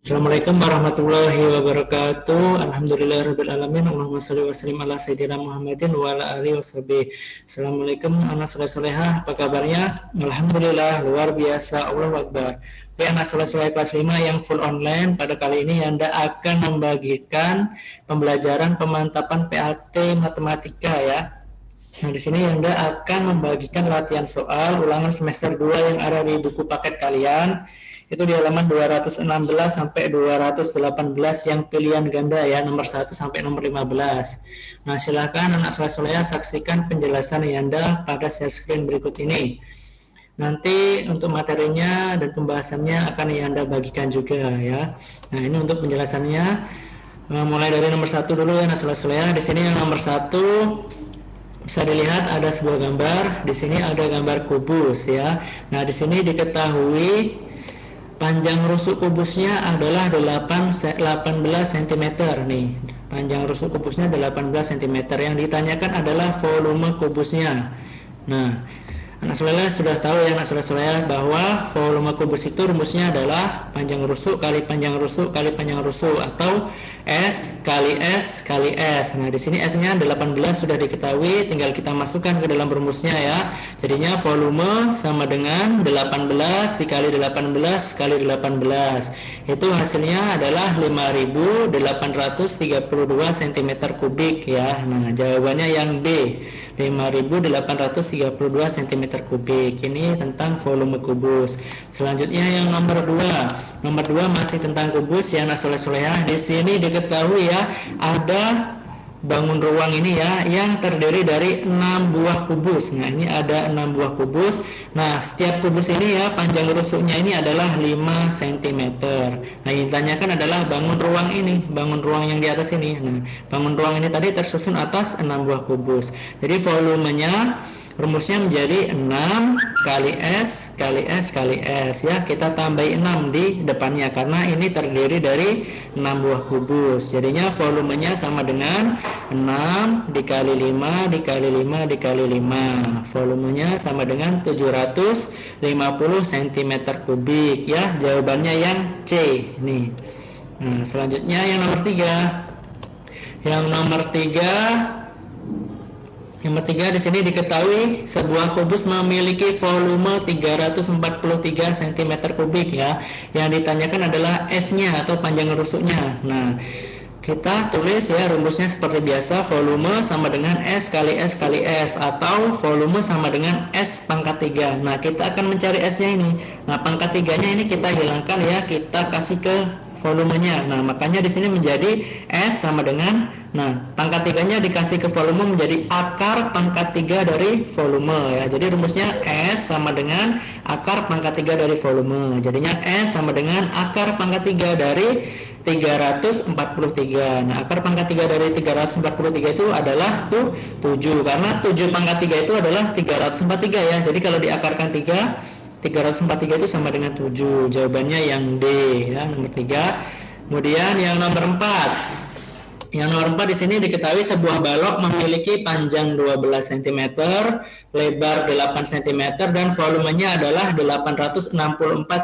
Assalamualaikum warahmatullahi wabarakatuh. Alhamdulillahirabbil alamin. Allahumma shalli wa sallim ala sayyidina Muhammadin wa ala alihi washabihi. Assalamualaikum anak soleh-solehah, apa kabarnya? Alhamdulillah, luar biasa. Allahu Akbar. Oke, anak soleh-soleh kelas 5 yang full online, pada kali ini Anda akan membagikan pembelajaran pemantapan PAT matematika ya. Nah, di sini Anda akan membagikan latihan soal ulangan semester 2 yang ada di buku paket kalian. Itu di halaman 216 sampai 218 yang pilihan ganda ya, nomor 1 sampai nomor 15. Nah, silakan anak soleh-soleh saksikan penjelasan Anda pada share screen berikut ini. Nanti untuk materinya dan pembahasannya akan Anda bagikan juga ya. Nah, ini untuk penjelasannya. Mulai dari nomor 1 dulu ya anak soleh-soleh. Di sini yang nomor 1 bisa dilihat ada sebuah gambar. Di sini ada gambar kubus ya. Nah, di sini diketahui panjang rusuk kubusnya adalah 18 cm nih. Panjang rusuk kubusnya 18 cm. Yang ditanyakan adalah volume kubusnya. Nah, anak soleh sudah tahu ya anak soleh bahwa volume kubus itu rumusnya adalah panjang rusuk kali panjang rusuk kali panjang rusuk atau S kali S kali S. Nah, di sini S-nya 18 sudah diketahui, tinggal kita masukkan ke dalam rumusnya ya. Jadinya volume sama dengan 18 dikali 18 kali 18. Itu hasilnya adalah 5.832 cm kubik ya. Nah, jawabannya yang B, 5.832 cm kubik. Ini tentang volume kubus. Selanjutnya yang nomor 2. Nomor 2 masih tentang kubus ya anak soleh-solehah. Di sini diketahui ya ada bangun ruang ini ya yang terdiri dari 6 buah kubus. Nah, ini ada 6 buah kubus. Nah, setiap kubus ini ya panjang rusuknya ini adalah 5 cm. Nah, yang ditanyakan adalah bangun ruang ini, bangun ruang yang di atas ini. Nah, bangun ruang ini tadi tersusun atas 6 buah kubus. Jadi volumenya rumusnya menjadi 6 kali S kali S kali S ya. Kita tambah 6 di depannya karena ini terdiri dari 6 buah kubus. Jadinya volumenya sama dengan 6 dikali 5 dikali 5 dikali 5. Volumenya sama dengan 750 cm kubik ya. Jawabannya yang C nih. Nah, selanjutnya yang nomor 3. Yang nomor 3 di sini diketahui sebuah kubus memiliki volume 343 cm kubik ya. Yang ditanyakan adalah S-nya atau panjang rusuknya. Nah, kita tulis ya rumusnya seperti biasa, volume sama dengan S kali S kali S atau volume sama dengan S pangkat 3. Nah, kita akan mencari S-nya ini. Nah, pangkat 3-nya ini kita hilangkan ya, kita kasih ke volumenya. Nah, makanya di sini menjadi S sama dengan, nah, pangkat 3-nya dikasih ke volume menjadi akar pangkat 3 dari volume ya. Jadi rumusnya S sama dengan akar pangkat 3 dari volume. Jadinya S sama dengan akar pangkat 3 dari 343. Nah, akar pangkat 3 dari 343 itu adalah 7 karena 7 pangkat 3 itu adalah 343 ya. Jadi kalau diakarkan 343 itu sama dengan 7. Jawabannya yang D ya, nomor 3. Kemudian yang nomor 4. Yang nomor 4 di sini diketahui sebuah balok memiliki panjang 12 cm, lebar 8 cm dan volumenya adalah 864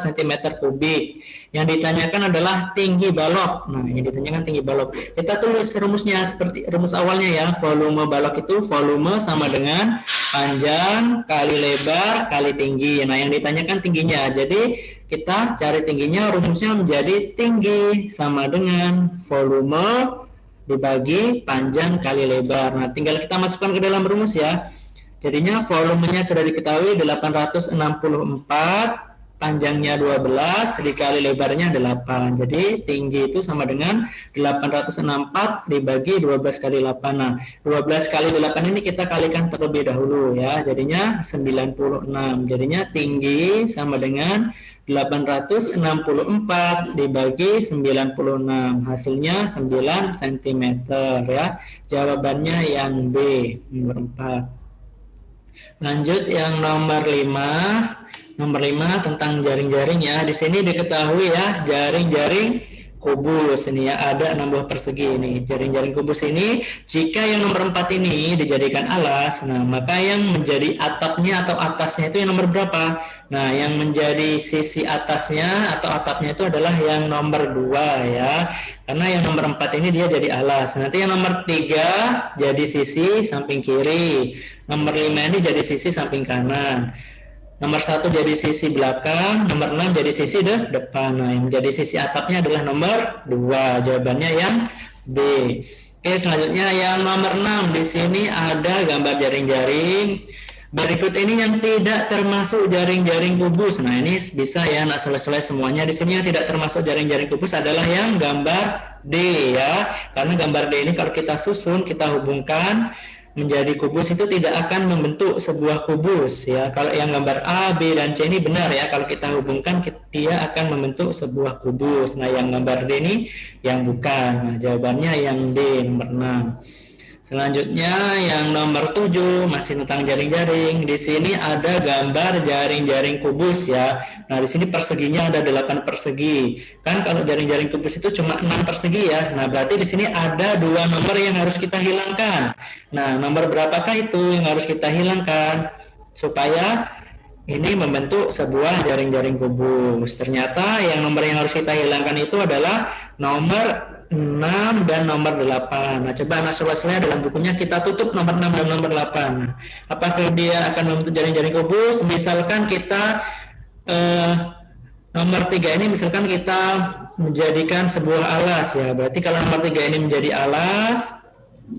cm kubik. Yang ditanyakan adalah tinggi balok. Nah, yang ditanyakan tinggi balok. Kita tulis rumusnya seperti rumus awalnya ya. Volume balok itu volume sama dengan panjang kali lebar kali tinggi. Nah, yang ditanyakan tingginya. Jadi kita cari tingginya, rumusnya menjadi tinggi sama dengan volume dibagi panjang kali lebar. Nah, tinggal kita masukkan ke dalam rumus ya. Jadinya volumenya sudah diketahui 864, panjangnya 12 dikali lebarnya 8. Jadi tinggi itu sama dengan 864 dibagi 12 kali 8. Nah, 12 kali 8 ini kita kalikan terlebih dahulu ya. Jadinya 96. Jadinya tinggi sama dengan 864 dibagi 96, hasilnya 9 cm ya. Jawabannya yang B, nomor 4. Lanjut yang nomor 5. Nomor 5 tentang jaring-jaring ya. Di sini diketahui ya, jaring-jaring kubus. Ini ya, ada 6 buah persegi ini. Jaring-jaring kubus ini, jika yang nomor 4 ini dijadikan alas, nah maka yang menjadi atapnya atau atasnya itu yang nomor berapa? Nah, yang menjadi sisi atasnya atau atapnya itu adalah yang nomor 2 ya. Karena yang nomor 4 ini dia jadi alas. Nanti yang nomor 3 jadi sisi samping kiri. Nomor 5 ini jadi sisi samping kanan. Nomor 1 jadi sisi belakang, nomor 6 jadi sisi depan. Nah, yang menjadi sisi atapnya adalah nomor 2. Jawabannya yang B. Oke, selanjutnya yang nomor 6. Di sini ada gambar jaring-jaring. Berikut ini yang tidak termasuk jaring-jaring kubus. Nah, ini bisa ya, nak selesai semuanya. Di sini yang tidak termasuk jaring-jaring kubus adalah yang gambar D ya. Karena gambar D ini kalau kita susun, kita hubungkan menjadi kubus itu tidak akan membentuk sebuah kubus ya. Kalau yang gambar A, B, dan C ini benar ya. Kalau kita hubungkan dia akan membentuk sebuah kubus. Nah, yang gambar D ini yang bukan. Nah, jawabannya yang D nomor 6. Selanjutnya yang nomor 7 masih tentang jaring-jaring. Di sini ada gambar jaring-jaring kubus ya. Nah, di sini perseginya ada 8 persegi. Kan kalau jaring-jaring kubus itu cuma 6 persegi ya. Nah, berarti di sini ada 2 nomor yang harus kita hilangkan. Nah, nomor berapakah itu yang harus kita hilangkan supaya ini membentuk sebuah jaring-jaring kubus? Ternyata yang nomor yang harus kita hilangkan itu adalah nomor 6 dan nomor 8. Nah, coba anak selesai dalam bukunya kita tutup nomor 6 dan nomor 8. Apakah dia akan membentuk jaring-jaring kubus? Misalkan kita nomor 3 ini misalkan kita menjadikan sebuah alas ya. Berarti kalau nomor 3 ini menjadi alas,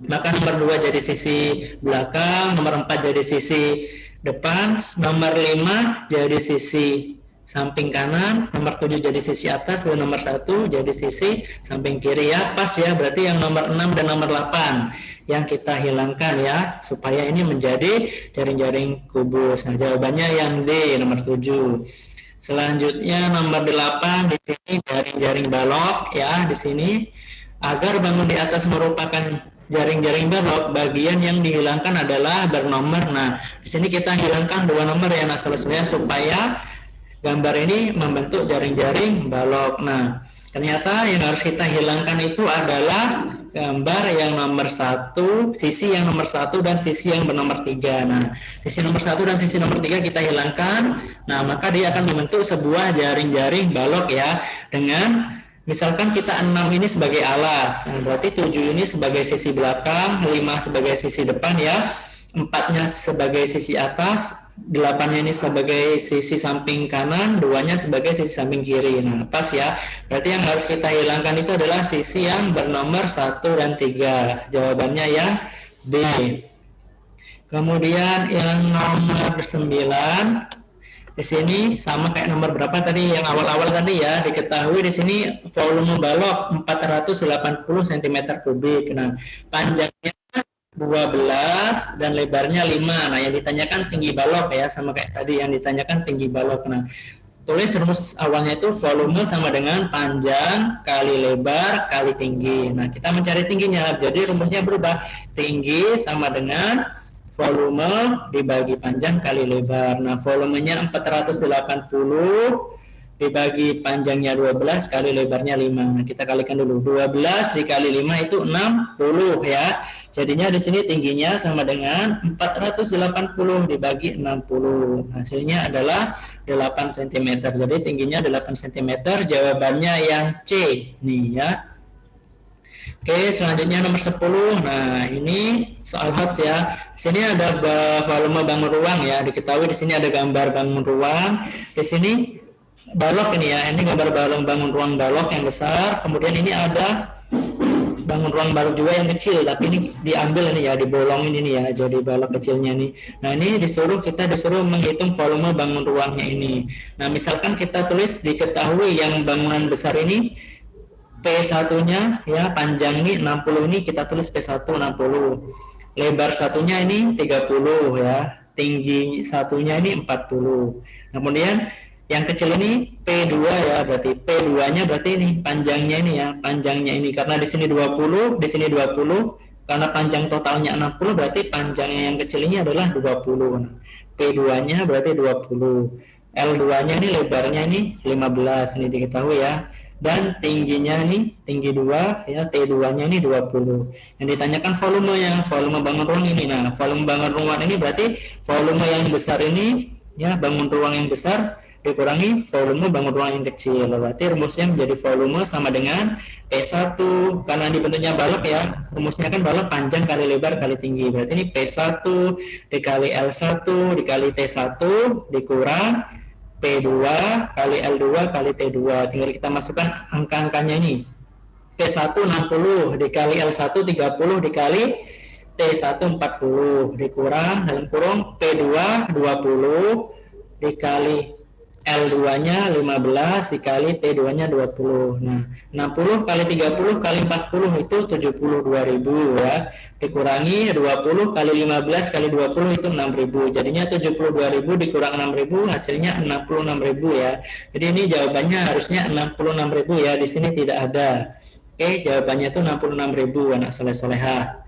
maka nomor 2 jadi sisi belakang, nomor 4 jadi sisi depan, nomor 5 jadi sisi samping kanan, nomor 7 jadi sisi atas, dan nomor 1 jadi sisi samping kiri ya. Pas ya, berarti yang nomor 6 dan nomor 8 yang kita hilangkan ya, supaya ini menjadi jaring-jaring kubus. Nah, jawabannya yang D nomor 7. Selanjutnya nomor 8 di sini jaring-jaring balok ya, di sini agar bangun di atas merupakan jaring-jaring balok, bagian yang dihilangkan adalah bernomor. Nah, di sini kita hilangkan 2 nomor ya, nah selesai supaya gambar ini membentuk jaring-jaring balok. Nah, ternyata yang harus kita hilangkan itu adalah gambar yang nomor 1, sisi yang nomor 1 dan sisi yang bernomor 3. Nah, sisi nomor 1 dan sisi nomor 3 kita hilangkan. Nah, maka dia akan membentuk sebuah jaring-jaring balok ya, dengan misalkan kita 6 ini sebagai alas. Nah, berarti 7 ini sebagai sisi belakang, 5 sebagai sisi depan ya, 4-nya sebagai sisi atas, 8-nya ini sebagai sisi samping kanan, 2-nya sebagai sisi samping kiri. Nah, pas ya. Berarti yang harus kita hilangkan itu adalah sisi yang bernomor 1 dan 3. Jawabannya yang B. Kemudian yang nomor 9, di sini sama kayak nomor berapa tadi yang awal-awal tadi ya, diketahui di sini volume balok 480 cm3. Nah, panjangnya 12 dan lebarnya 5. Nah, yang ditanyakan tinggi balok ya, sama kayak tadi yang ditanyakan tinggi balok. Nah, tulis rumus awalnya itu volume sama dengan panjang kali lebar kali tinggi. Nah, kita mencari tingginya. Jadi rumusnya berubah. Tinggi sama dengan volume dibagi panjang kali lebar. Nah, volumenya 480 dibagi panjangnya 12 kali lebarnya 5. Nah, kita kalikan dulu. 12 dikali 5 itu 60 ya. Jadinya di sini tingginya sama dengan 480 dibagi 60. Hasilnya adalah 8 cm. Jadi tingginya 8 cm. Jawabannya yang C nih ya. Oke, selanjutnya nomor 10. Nah, ini soal HOTS ya. Di sini ada volume bangun ruang ya. Diketahui di sini ada gambar bangun ruang. Di sini balok ini ya. Ini gambar bangun ruang balok yang besar. Kemudian ini ada bangun ruang baru juga yang kecil, tapi ini diambil ini ya, dibolongin ini ya, jadi balok kecilnya nih. Nah, ini kita disuruh menghitung volume bangun ruangnya ini. Nah, misalkan kita tulis diketahui yang bangunan besar ini P1-nya ya, panjang ini 60, ini kita tulis P1 60. Lebar satunya ini 30 ya, tinggi satunya ini 40. Kemudian yang kecil ini P2 ya, berarti P2-nya berarti ini panjangnya ini ya, panjangnya ini karena di sini 20, di sini 20, karena panjang totalnya 60 berarti panjangnya yang kecil ini adalah 20. Nah, P2-nya berarti 20. L2-nya ini lebarnya ini 15, ini diketahui ya. dan tingginya nih tinggi 2 ya, T2-nya ini 20. Yang ditanyakan volumenya, volume bangun ruang ini. Nah, volume bangun ruang ini berarti volume yang besar ini ya, bangun ruang yang besar dikurangi volume bangun ruang yang kecil. Berarti rumusnya menjadi volume sama dengan P1 karena dibentuknya balok ya. Rumusnya kan balok panjang kali lebar kali tinggi. Berarti ini P1 dikali L1 dikali T1 dikurang P2 kali L2 kali T2. Tinggal kita masukkan angka-angkanya ini. P1 60 dikali L1 30 dikali T1 40 dikurang dalam kurung P2 20 dikali L2-nya 15 dikali T2-nya 20. Nah, 60 kali 30 kali 40 itu 72.000 ya. Dikurangi 20 kali 15 kali 20 itu 6.000. Jadinya 72.000 dikurang 6.000 hasilnya 66.000 ya. Jadi ini jawabannya harusnya 66.000 ya. Di sini tidak ada. Oke, jawabannya itu 66.000 anak soleh-solehah.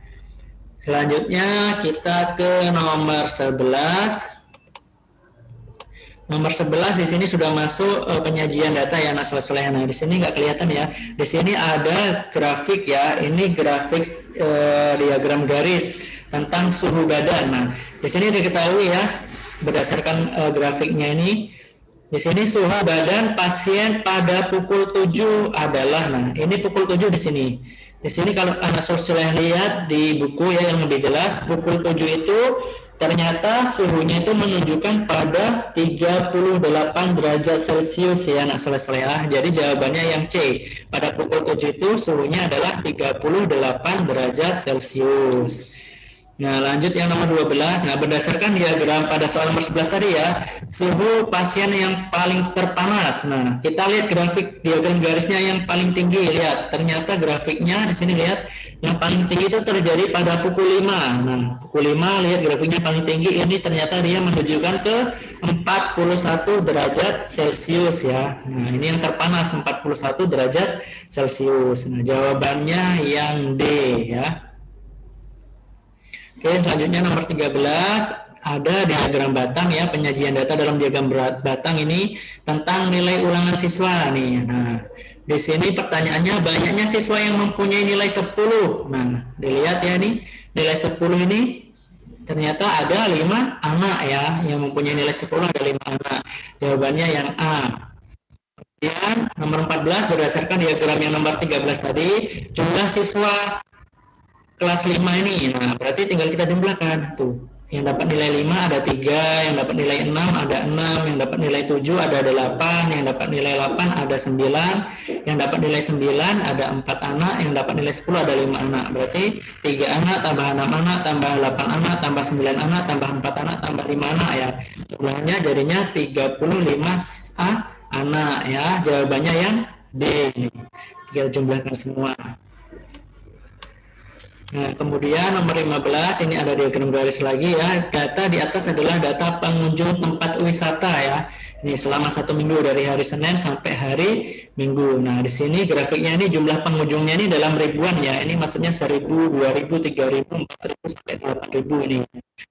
Selanjutnya kita ke nomor 11. Nomor 11 di sini sudah masuk penyajian data ya anak soleh. Nah, di sini nggak kelihatan ya. Di sini ada grafik ya. Ini grafik diagram garis tentang suhu badan. Nah, di sini diketahui ya berdasarkan grafiknya ini. Di sini suhu badan pasien pada pukul 7 adalah, nah ini pukul 7 di sini. Di sini kalau anak soleh lihat di buku ya yang lebih jelas, pukul 7 itu ternyata suhunya itu menunjukkan pada 38 derajat Celcius ya anak soleh-solehah. Jadi jawabannya yang C. Pada pukul 7 itu suhunya adalah 38 derajat Celcius. Nah, lanjut yang nomor 12. Nah, berdasarkan diagram pada soal nomor 11 tadi ya, suhu pasien yang paling terpanas. Nah, kita lihat grafik diagram garisnya yang paling tinggi. Lihat, ternyata grafiknya di sini lihat yang paling tinggi itu terjadi pada pukul 5. Nah, pukul 5 lihat grafiknya paling tinggi ini ternyata dia menunjukkan ke 41 derajat Celcius ya. Nah, ini yang terpanas 41 derajat Celcius. Nah, jawabannya yang D ya. Oke, selanjutnya nomor 13 ada diagram batang ya, penyajian data dalam diagram batang ini tentang nilai ulangan siswa nih. Nah, di sini pertanyaannya banyaknya siswa yang mempunyai nilai 10. Nah, dilihat ya nih, nilai 10 ini ternyata ada 5 anak ya, yang mempunyai nilai 10 ada 5 anak. Jawabannya yang A. Kemudian nomor 14 berdasarkan diagram yang nomor 13 tadi, jumlah siswa kelas 5 ini. Nah, berarti tinggal kita jumlahkan tuh. Yang dapat nilai 5 ada 3, yang dapat nilai 6 ada 6, yang dapat nilai 7 ada 8, yang dapat nilai 8 ada 9, yang dapat nilai 9 ada 4 anak, yang dapat nilai 10 ada 5 anak. Berarti 3 anak tambah 6 anak tambah 8 anak tambah 9 anak tambah 4 anak tambah 5 anak ya. Jumlahnya jadinya 35 anak ya. Jawabannya yang D. Tinggal jumlahkan semua. Nah, kemudian nomor 15 ini ada diagram garis lagi ya. Data di atas adalah data pengunjung tempat wisata ya. Ini selama 1 minggu dari hari Senin sampai hari Minggu. Nah, di sini grafiknya ini jumlah pengunjungnya ini dalam ribuan ya. Ini maksudnya 1.000, 2.000, 3.000, 4.000 sampai 8.000 ini.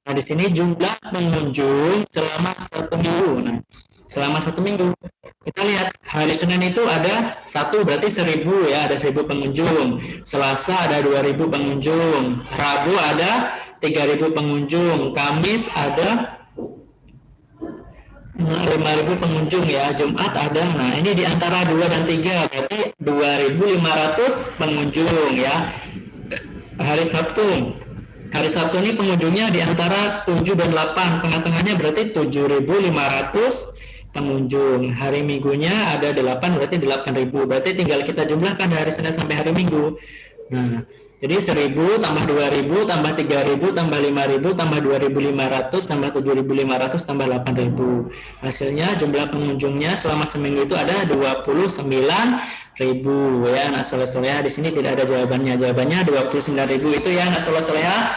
Nah, di sini jumlah pengunjung selama 1 minggu. Nah, selama 1 minggu kita lihat hari Senin itu ada 1 berarti 1.000 ya, ada 1.000 pengunjung. Selasa ada 2.000 pengunjung, Rabu ada 3.000 pengunjung, Kamis ada 5.000 pengunjung ya, Jumat ada, nah ini di antara 2 dan 3 berarti 2.500 pengunjung ya. Hari Sabtu ini pengunjungnya di antara 7 dan 8, tengah-tengahnya berarti 7.500 pengunjung. Hari Minggunya ada 8 berarti 8.000. Berarti tinggal kita jumlahkan dari Senin sampai hari Minggu. Nah, jadi 1.000 tambah 2.000 tambah 3.000 tambah 5.000 tambah 2.500 tambah 7.500 tambah 8.000. Hasilnya jumlah pengunjungnya selama seminggu itu ada 29.000 ya anak soleh-soleha. Di sini tidak ada jawabannya. Jawabannya 29.000 itu ya anak soleh-soleha.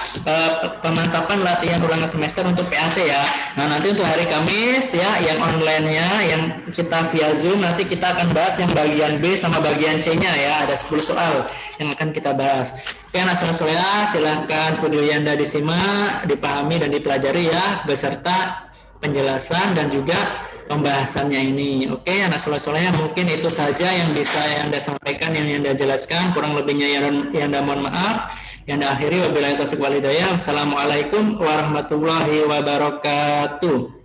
Pemantapan latihan ulangan semester untuk PAT ya. Nah, nanti untuk hari Kamis ya yang online-nya yang kita via Zoom nanti kita akan bahas yang bagian B sama bagian C-nya ya. Ada 10 soal yang akan kita bahas. Oke anak soleh-soleha, silahkan video Anda disimak, dipahami dan dipelajari ya beserta penjelasan dan juga pembahasannya ini. Oke, anak soleh-soleh, mungkin itu saja yang bisa Anda sampaikan, yang Anda jelaskan. Kurang lebihnya yang Anda mohon maaf. Yang akhiri wabillahi taufiq wal hidayah. Assalamualaikum warahmatullahi wabarakatuh.